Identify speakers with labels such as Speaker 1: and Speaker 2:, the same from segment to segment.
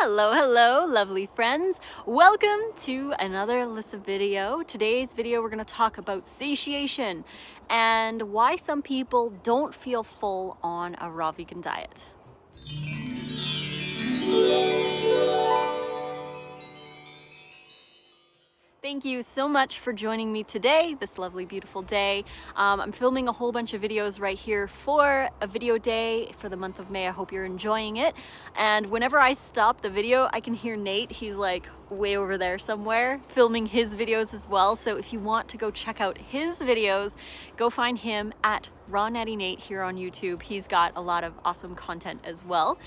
Speaker 1: Hello, hello, lovely friends. Welcome to another Lissa video. Today's video, we're going to talk about satiation and why some people don't feel full on a raw vegan diet. Thank you so much for joining me today, this lovely, beautiful day. I'm filming a whole bunch of videos right here for a video day for the month of May. I hope you're enjoying it. And whenever I stop the video, I can hear Nate. He's like way over there somewhere filming his videos as well. So if you want to go check out his videos, go find him at Raw Natty Nate here on YouTube. He's got a lot of awesome content as well.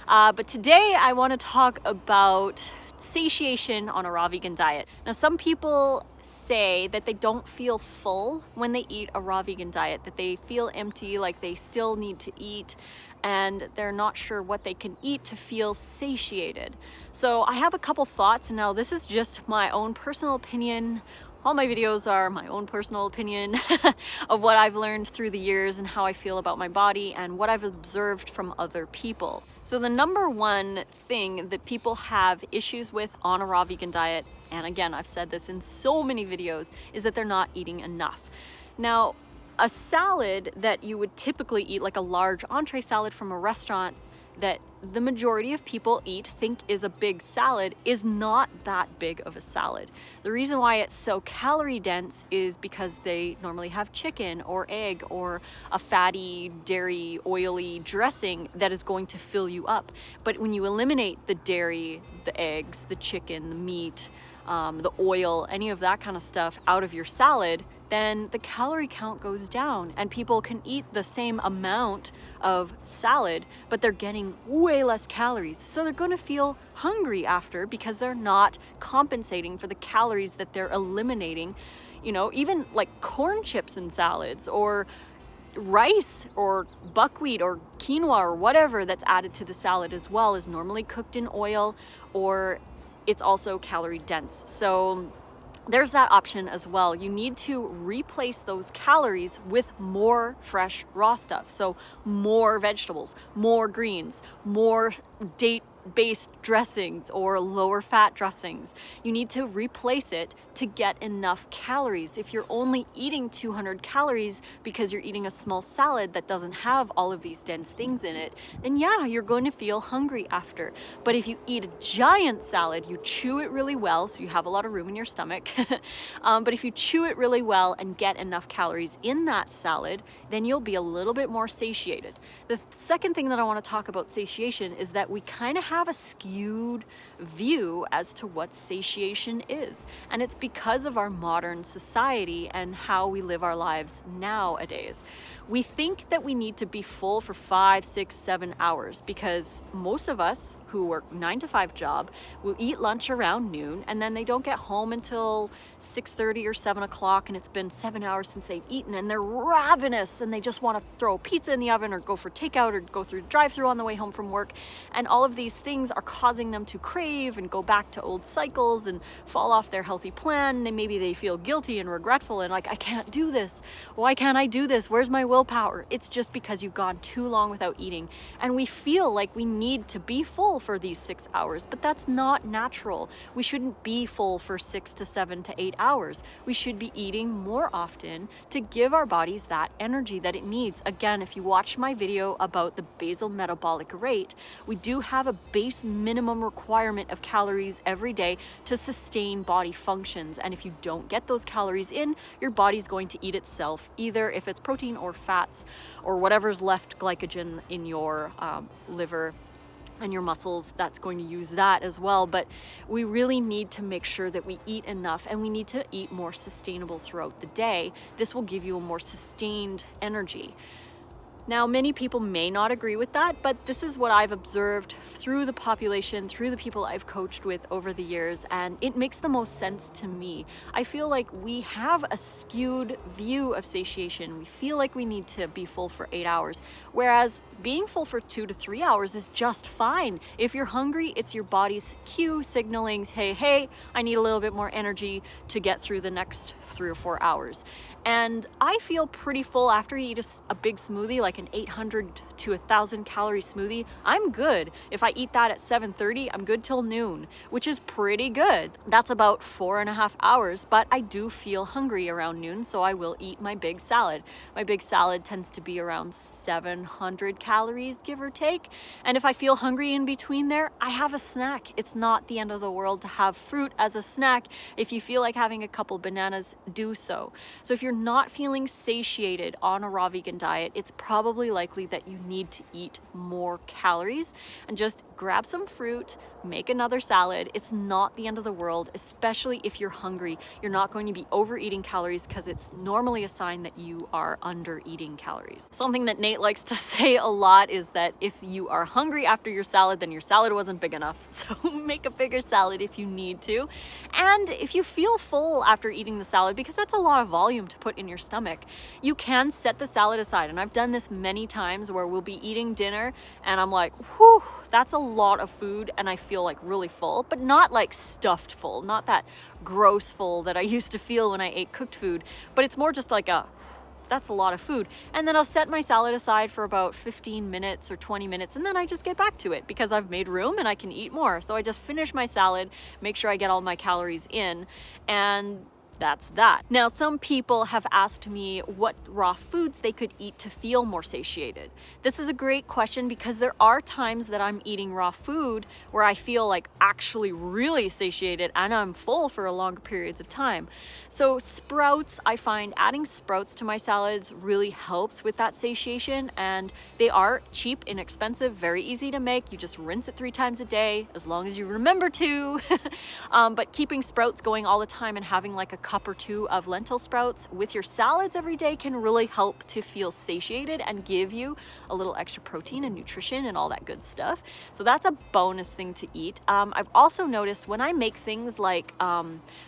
Speaker 1: But today I want to talk about satiation on a raw vegan diet. Now, some people say that they don't feel full when they eat a raw vegan diet, that they feel empty, like they still need to eat, and they're not sure what they can eat to feel satiated. So I have a couple thoughts. Now, this is just my own personal opinion. All my videos are my own personal opinion of what I've learned through the years and how I feel about my body and what I've observed from other people. So the number one thing that people have issues with on a raw vegan diet, and again, I've said this in so many videos, is that they're not eating enough. Now, a salad that you would typically eat, like a large entree salad from a restaurant that the majority of people think is a big salad, is not that big of a salad. The reason why it's so calorie dense is because they normally have chicken or egg or a fatty, dairy, oily dressing that is going to fill you up. But when you eliminate the dairy, the eggs, the chicken, the meat, the oil, any of that kind of stuff out of your salad, then the calorie count goes down and people can eat the same amount of salad, but they're getting way less calories. So they're going to feel hungry after because they're not compensating for the calories that they're eliminating. You know, even like corn chips in salads or rice or buckwheat or quinoa or whatever that's added to the salad as well is normally cooked in oil, or it's also calorie dense. So there's that option as well. You need to replace those calories with more fresh raw stuff. So more vegetables, more greens, more date-based dressings or lower fat dressings. You need to replace it to get enough calories. If you're only eating 200 calories because you're eating a small salad that doesn't have all of these dense things in it, then yeah, you're going to feel hungry after. But if you eat a giant salad, you chew it really well, so you have a lot of room in your stomach. But if you chew it really well and get enough calories in that salad, then you'll be a little bit more satiated. The second thing that I want to talk about satiation is that we kind of have a skewed view as to what satiation is. And it's because of our modern society and how we live our lives nowadays. We think that we need to be full for 5, 6, 7 hours because most of us who work 9 to 5 job will eat lunch around noon and then they don't get home until 6:30 or 7 o'clock, and it's been 7 hours since they've eaten and they're ravenous and they just want to throw pizza in the oven or go for takeout or go through drive-through on the way home from work. And all of these things are causing them to crave and go back to old cycles and fall off their healthy plan. And maybe they feel guilty and regretful and like, I can't do this. Why can't I do this? Where's my willpower? It's just because you've gone too long without eating. And we feel like we need to be full for these 6 hours, but that's not natural. We shouldn't be full for 6 to 7 to 8 hours. We should be eating more often to give our bodies that energy that it needs. Again, if you watch my video about the basal metabolic rate, we do have a base minimum requirement of calories every day to sustain body functions. And if you don't get those calories in, your body's going to eat itself, either if it's protein or fats or whatever's left glycogen in your liver and your muscles, that's going to use that as well. But we really need to make sure that we eat enough, and we need to eat more sustainable throughout the day. This will give you a more sustained energy. Now, many people may not agree with that, but this is what I've observed through the population, through the people I've coached with over the years, and it makes the most sense to me. I feel like we have a skewed view of satiation. We feel like we need to be full for 8 hours, whereas being full for 2 to 3 hours is just fine. If you're hungry, it's your body's cue signaling, hey, I need a little bit more energy to get through the next 3 or 4 hours. And I feel pretty full after you eat a big smoothie. Like like an 800 to 1,000 calorie smoothie, I'm good. If I eat that at 7:30, I'm good till noon, which is pretty good. That's about 4.5 hours, but I do feel hungry around noon, so I will eat my big salad. My big salad tends to be around 700 calories, give or take. And if I feel hungry in between there, I have a snack. It's not the end of the world to have fruit as a snack. If you feel like having a couple bananas, do so. So if you're not feeling satiated on a raw vegan diet, it's probably likely that you need to eat more calories, and just grab some fruit, make another salad. It's not the end of the world, especially if you're hungry. You're not going to be overeating calories because it's normally a sign that you are under eating calories. Something that Nate likes to say a lot is that if you are hungry after your salad, then your salad wasn't big enough. So make a bigger salad if you need to. And if you feel full after eating the salad, because that's a lot of volume to put in your stomach, you can set the salad aside. And I've done this many times where we'll be eating dinner and I'm like, whew, that's a lot of food, and I feel like really full, but not like stuffed full, not that gross full that I used to feel when I ate cooked food, but it's more just like that's a lot of food. And then I'll set my salad aside for about 15 minutes or 20 minutes, and then I just get back to it because I've made room and I can eat more. So I just finish my salad, make sure I get all my calories in, and that's that. Now, some people have asked me what raw foods they could eat to feel more satiated. This is a great question because there are times that I'm eating raw food where I feel like actually really satiated and I'm full for longer periods of time. So sprouts, I find adding sprouts to my salads really helps with that satiation, and they are cheap, inexpensive, very easy to make. You just rinse it 3 times a day, as long as you remember to. But keeping sprouts going all the time and having like a cup or 2 of lentil sprouts with your salads every day can really help to feel satiated and give you a little extra protein and nutrition and all that good stuff. So that's a bonus thing to eat. I've also noticed when I make things like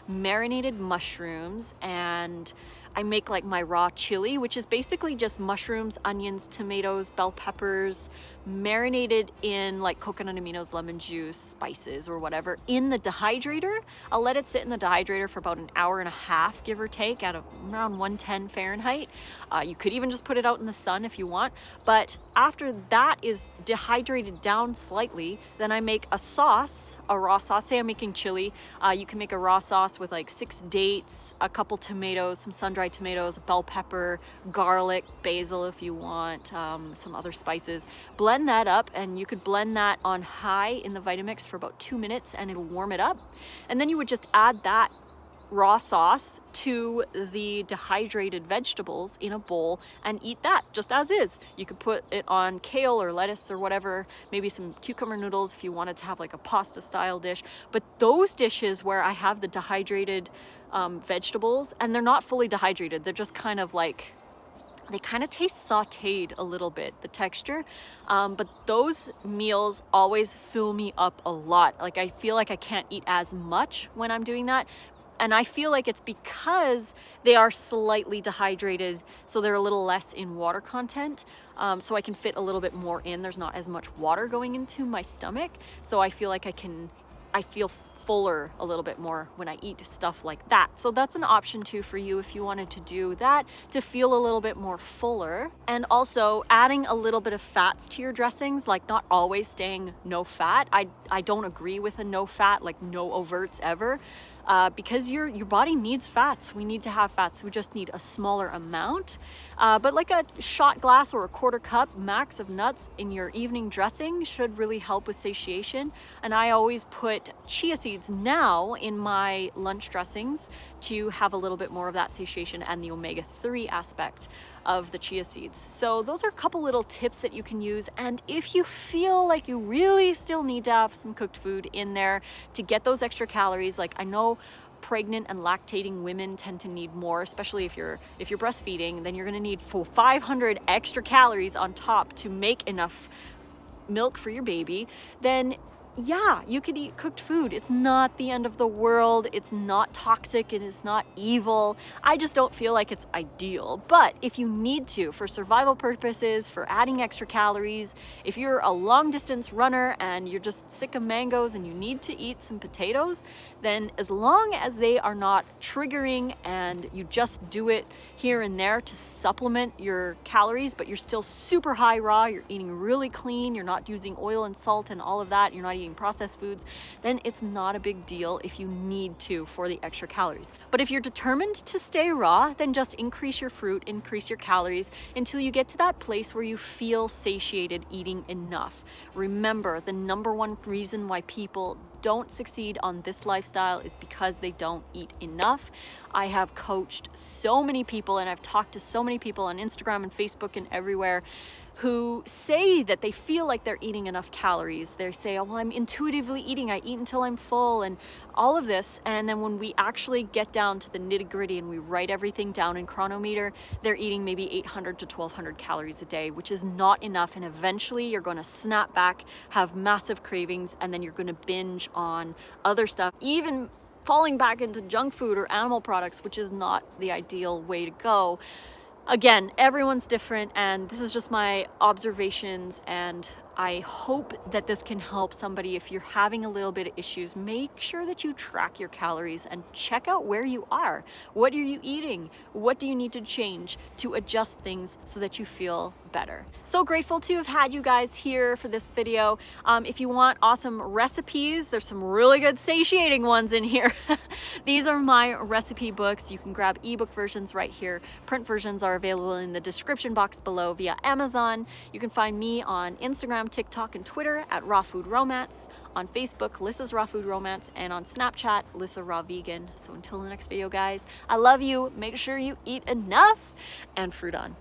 Speaker 1: marinated mushrooms, and I make like my raw chili, which is basically just mushrooms, onions, tomatoes, bell peppers, marinated in like coconut aminos, lemon juice, spices or whatever in the dehydrator. I'll let it sit in the dehydrator for about an hour and a half, give or take, at around 110 Fahrenheit. You could even just put it out in the sun if you want. But after that is dehydrated down slightly, then I make a sauce, a raw sauce. Say I'm making chili. You can make a raw sauce with like 6 dates, a couple tomatoes, some sun-dried tomatoes, bell pepper, garlic, basil if you want, some other spices. Blend that up, and you could blend that on high in the Vitamix for about 2 minutes and it'll warm it up. And then you would just add that raw sauce to the dehydrated vegetables in a bowl and eat that just as is. You could put it on kale or lettuce or whatever, maybe some cucumber noodles if you wanted to have like a pasta style dish. But those dishes where I have the dehydrated vegetables, and they're not fully dehydrated, they're just kind of like, they kind of taste sauteed a little bit, the texture. But those meals always fill me up a lot. Like I feel like I can't eat as much when I'm doing that. And I feel like it's because they are slightly dehydrated, so they're a little less in water content. So I can fit a little bit more in. There's not as much water going into my stomach. So I feel like I feel fuller a little bit more when I eat stuff like that. So that's an option too for you if you wanted to do that to feel a little bit more fuller. And also adding a little bit of fats to your dressings, like not always staying no fat. I don't agree with a no fat, like no overts ever. Because your body needs fats. We need to have fats. We just need a smaller amount. But like a shot glass or a quarter cup max of nuts in your evening dressing should really help with satiation. And I always put chia seeds now in my lunch dressings to have a little bit more of that satiation and the omega-3 aspect of the chia seeds. So those are a couple little tips that you can use. And if you feel like you really still need to have some cooked food in there to get those extra calories, like I know pregnant and lactating women tend to need more, especially if you're breastfeeding, then you're going to need 500 extra calories on top to make enough milk for your baby. Then yeah, you could eat cooked food. It's not the end of the world. It's not toxic and it's not evil. I just don't feel like it's ideal. But if you need to, for survival purposes, for adding extra calories, if you're a long distance runner and you're just sick of mangoes and you need to eat some potatoes, then as long as they are not triggering and you just do it here and there to supplement your calories, but you're still super high raw, you're eating really clean, you're not using oil and salt and all of that, you're not eating processed foods, then it's not a big deal if you need to for the extra calories. But if you're determined to stay raw, then just increase your fruit, increase your calories until you get to that place where you feel satiated eating enough. Remember, the number one reason why people don't succeed on this lifestyle is because they don't eat enough. I have coached so many people and I've talked to so many people on Instagram and Facebook and everywhere who say that they feel like they're eating enough calories. They say, oh, well, I'm intuitively eating, I eat until I'm full and all of this. And then when we actually get down to the nitty gritty and we write everything down in Chronometer, they're eating maybe 800 to 1200 calories a day, which is not enough. And eventually you're going to snap back, have massive cravings, and then you're going to binge on other stuff, even falling back into junk food or animal products, which is not the ideal way to go. Again, everyone's different, and this is just my observations, and I hope that this can help somebody. If you're having a little bit of issues, make sure that you track your calories and check out where you are. What are you eating? What do you need to change to adjust things so that you feel better? So grateful to have had you guys here for this video. If you want awesome recipes, there's some really good satiating ones in here. These are my recipe books. You can grab ebook versions right here. Print versions are available in the description box below via Amazon. You can find me on Instagram, TikTok, and Twitter at Raw Food Romance, on Facebook, Lissa's Raw Food Romance, and on Snapchat, Lissa Raw Vegan. So until the next video, guys, I love you. Make sure you eat enough and fruit on.